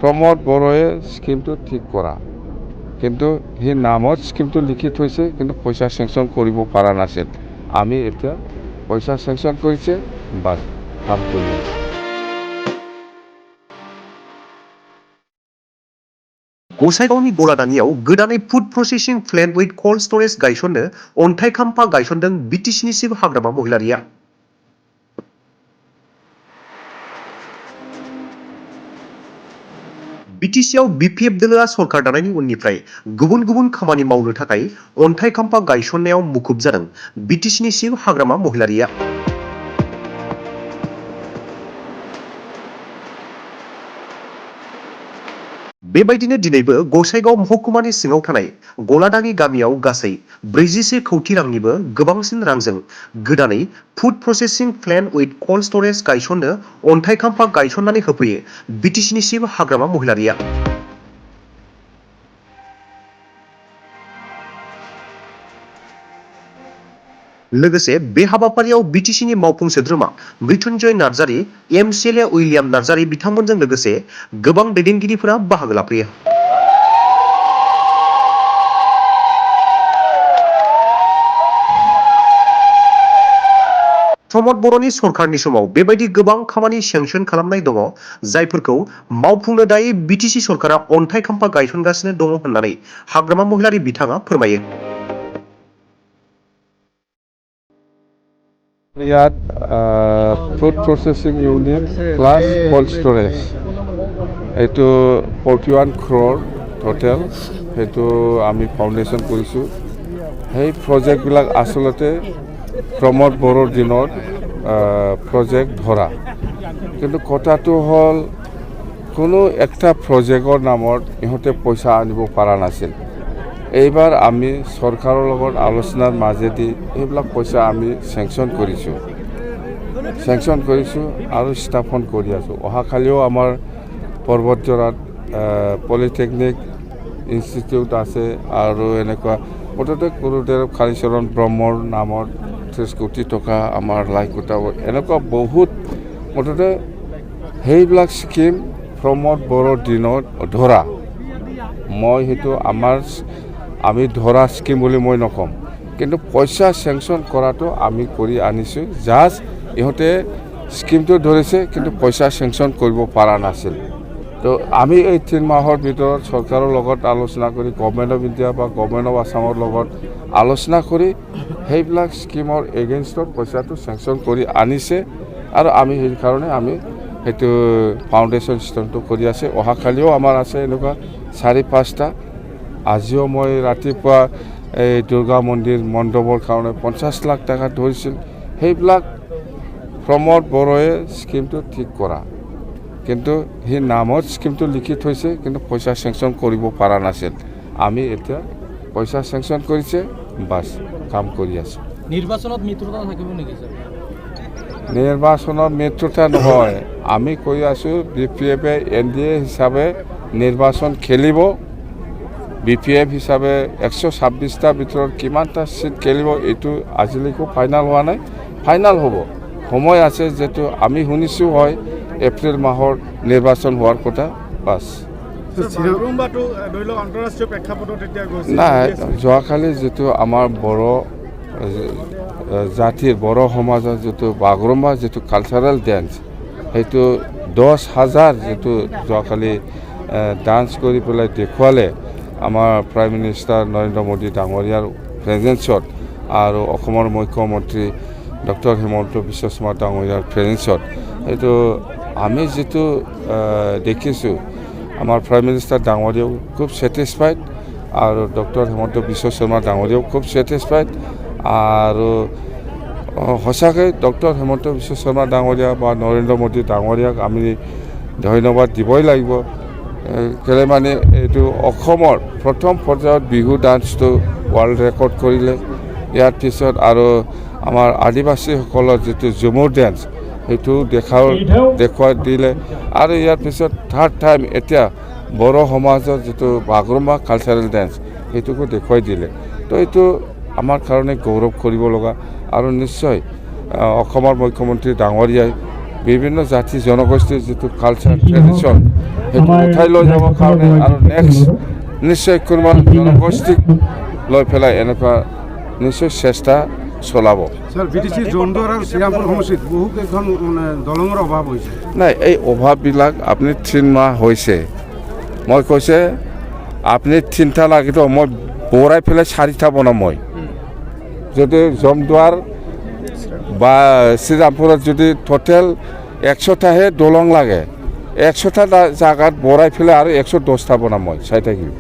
প্ৰমোদ বড়োৱে স্কিমটো ঠিক কৰা কিন্তু সি নামত স্কিমটো লিখি থৈছে কিন্তু পইচা চেংচন কৰিব পৰা নাছিল আমি এতিয়া পইচা চেংচন কৰিছে বাস কাম কৰি আছোঁ गसाइगावनि गलादानियाव गोदानै food processing plant with cold storage गायसननो अन्थाइ खाम्फा गायसनदों बिटिसिनि सिब हाग्रामा महिलारिया बिटिसिआव बिपिएफ दोलोआ सरकार दानायनि उननिफ्राय गुबुन गुबुन खामानि मावनो थाखाय अन्थाइ खाम्फा गायसननायाव मुखुब जादों बिटिसिनि सिब हाग्रामा महिलारिया बेबायदिनो दिनैबो गसाइगाव महकुमानि सिङाव थानाय गलादाङि गामियाव गासै 41 कौटि रांनिबो गोबांसिन रांजों गोदानै food processing plant with cold storage गायसननो अन्थाइ खाम्फा गायसननानै होफैयो बिटिसिनि सिब हाग्रामा महिलारिया लोगोसे बे हाबाफारियाव बिटिसिनि मावफुं सोद्रोमा मृत्युंजय नार्जारी एमसिएलए उइलियाम नार्जारी बिथांमोनजों लोगोसे गोबां दैदेनगिरिफोरा बाहागो लाफैयो प्रमोद बर'नि सरकारनि समाव बेबायदि गोबां खामानि सेंसन खालामनाय दङ जायफोरखौ मावफुंनो दायै बिटिसि सरकारा अन्थाइ खाम्फा गायसनगासिनो दङ होननानै हाग्रामा महिलारि बिथाङा फोरमायो ইয়াত food processing unit plus cold storage এইটো 41 crore টোটেল সেইটো আমি ফাউণ্ডেশ্যন কৰিছোঁ সেই প্ৰজেক্টবিলাক আচলতে প্ৰমোদ বড়োৰ দিনত প্ৰজেক্ট ধৰা কিন্তু কথাটো হ'ল কোনো একটা প্ৰজেক্টৰ নামত ইহঁতে পইচা আনিব পৰা নাছিল এইবাৰ আমি চৰকাৰৰ লগত আলোচনাৰ মাজেদি এইবিলাক পইচা আমি চেংচন কৰিছোঁ আৰু স্থাপন কৰি আছোঁ অহাকালিও আমাৰ পৰ্বতজৰাত পলিটেকনিক ইনষ্টিটিউট আছে আৰু এনেকুৱা মুঠতে গুৰুদেৱ কালীচৰণ ব্ৰহ্মৰ নামত 30 কোটি টকা আমাৰ লাই গোটাব এনেকুৱা বহুত মুঠতে সেইবিলাক স্কিম প্ৰমোদ বড়োৰ দিনত ধৰা মই সেইটো আমি ধৰা স্কিম বুলি মই নকম কিন্তু পইচা চেংচন কৰাটো আমি কৰি আনিছোঁ জাষ্ট ইহঁতে স্কিমটো ধৰিছে কিন্তু পইচা চেংচন কৰিব পৰা নাছিল তো আমি এই 3 মাহৰ ভিতৰত চৰকাৰৰ লগত আলোচনা কৰি গভৰ্ণমেণ্ট অফ ইণ্ডিয়া বা গভৰ্ণমেণ্ট অফ আছামৰ লগত আলোচনা কৰি সেইবিলাক স্কিমৰ এগেইনষ্টত পইচাটো চেংচন কৰি আনিছে আৰু আমি সেইকাৰণে আমি সেইটো ফাউণ্ডেশ্যন ষ্টনটো কৰি আছে অহাকালিও আমাৰ আছে এনেকুৱা 4-5টা আজিও মই ৰাতিপুৱা এই দুৰ্গা মন্দিৰ মণ্ডপৰ কাৰণে 50 লাখ টকা ধৰিছিল সেইবিলাক প্ৰমোদ বড়োৱে স্কিমটো ঠিক কৰা কিন্তু সি নামত স্কিমটো লিখি থৈছে কিন্তু পইচা চেংচন কৰিব পৰা নাছিল আমি এতিয়া পইচা চেংচন কৰিছে বাস কাম কৰি আছোঁ নিৰ্বাচনত মিত্ৰতা থাকিব নেকি স্যাৰ নিৰ্বাচনত মিত্ৰতা নহয় আমি কৈ আছোঁ বিপিএফে এনডিএ হিচাপে নিৰ্বাচন খেলিব বিপিএফ হিচাপে 126টা ভিতৰত কিমানটা সিট খেলিব এইটো আজিলৈকে ফাইনাল হোৱা নাই ফাইনাল হ'ব সময় আছে যেটো আমি শুনিছোঁ হয় এপ্ৰিল মাহৰ নিৰ্বাচন হোৱাৰ কথা বাস নাই যোৱাকালি যেটো আমাৰ বড় জাতিৰ বড় সমাজৰ যেটো বাগৰুম্বা যেটো কালচাৰেল ডেন্স সেইটো 10,000 যেটো যোৱাকালি ডান্স কৰি পেলাই দেখুৱালে আমাৰ প্ৰাইম মিনিষ্টাৰ নৰেন্দ্ৰ মোদী ডাঙৰীয়াৰ প্ৰেজেন্সত আৰু অসমৰ মুখ্যমন্ত্ৰী ডক্টৰ হিমন্ত বিশ্ব শৰ্মা ডাঙৰীয়াৰ প্ৰেজেন্সত এইটো আমি যেটো দেখিছোঁ আমাৰ প্ৰাইম মিনিষ্টাৰ ডাঙৰীয়াও খুব ছেটিছফাইড আৰু ডক্টৰ হিমন্ত বিশ্ব শৰ্মা ডাঙৰীয়াও খুব ছেটিছফাইড আৰু সঁচাকৈ ডক্টৰ হিমন্ত বিশ্ব শৰ্মা ডাঙৰীয়া বা নৰেন্দ্ৰ মোদী ডাঙৰীয়াক আমি ধন্যবাদ দিবই লাগিব কেলে মানে এইটো অসমৰ প্ৰথম পৰ্যায়ত বিহু ডান্সটো ৱৰ্ল্ড ৰেকৰ্ড কৰিলে ইয়াৰ পিছত আৰু আমাৰ আদিবাসীসকলৰ যেটো ঝুমুৰ ডেন্স সেইটো দেখুৱাই দিলে আৰু ইয়াৰ পিছত থাৰ্ড টাইম এতিয়া বড় সমাজৰ যেটো বাগৰুম্বা কালচাৰেল ডেন্স সেইটোকো দেখুৱাই দিলে তো এইটো আমাৰ কাৰণে গৌৰৱ কৰিব লগা আৰু নিশ্চয় অসমৰ মুখ্যমন্ত্ৰী ডাঙৰীয়াই বিভিন্ন জাতি জনগোষ্ঠীৰ যিটো কালচাৰ ট্ৰেডিশ্যন সেইটো উঠাই লৈ যাবৰ কাৰণে আৰু নেক্সট নিশ্চয় কোনোবা জনগোষ্ঠীক লৈ পেলাই এনেকুৱা নিশ্চয় চেষ্টা চলাব। স্যাৰ বিটিসি জোনদুয়াৰ আৰ শ্ৰীৰামপুৰ সমষ্টিত বহুকেইখন দলঙৰ অভাৱ হৈছে। নাই এই অভাৱবিলাক আপুনি 3 মাহ হৈছে মই কৈছে আপুনি 3টা লাগিব মই বৰাই পেলাই 4টা বনাম মই যদি জমদুৱাৰ বা শ্ৰীৰামপুৰত যদি টোটেল 100টাহে দলং লাগে 100টা জাগাত বৰাই পেলাই আৰু 110টা বনাম মই চাই থাকিম।